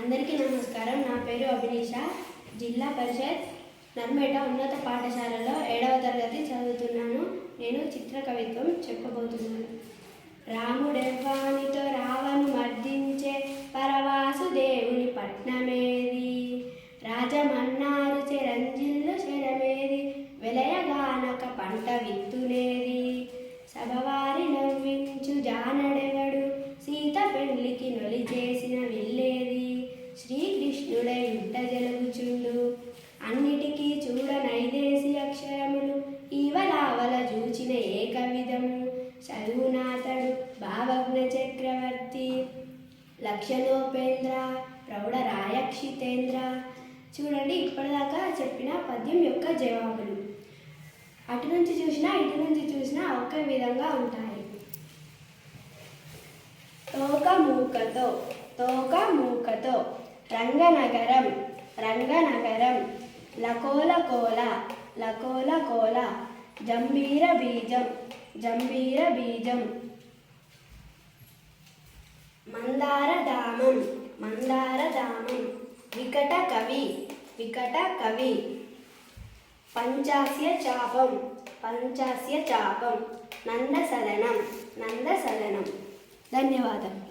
అందరికీ నమస్కారం. నా పేరు అభినీష. జిల్లా పరిషత్ నర్మేట ఉన్నత పాఠశాలలో 7వ తరగతి చదువుతున్నాను. నేను చిత్ర కవిత్వం చెప్పబోతున్నాను. రాముడెవ్వానితో రావను మర్దించే పరవాసుదేవుని పట్నమేది, రాజమన్నారు చెరంజిల్లు శరమేది, వెలయగానక పంట విత్తునేది, సభవారి నవ్వించు జానడెవడు, సీత పెళ్లికి నొలి చేసిన విల్లేది, శ్రీకృష్ణుడై యుద్ధ జలుగుచుండు, అన్నిటికీ చూడనైదేసి అక్షరములు, ఈవలావల చూచిన ఏకవిధము, చదువునాతడు భావజ్ఞ చక్రవర్తి, లక్షణోపేంద్ర ప్రౌఢ రాయక్షితేంద్ర. చూడండి, ఇప్పటిదాకా చెప్పిన పద్యం యొక్క జవాబులు అటు నుంచి చూసినా ఇటు నుంచి చూసినా ఒకే విధంగా ఉంటాయి. తోకమూకతో తోకమూకతో, రంగనగరం రంగనగరం, లకోలకోల లకోలకోల, జంబీర బీజం జంబీర బీజం, మందారధామం మందారధామం, వికట కవి వికట కవి, పంచాస్య చాపం పంచాస్య చాపం, నందసదనం నందసదనం. ధన్యవాదాలు.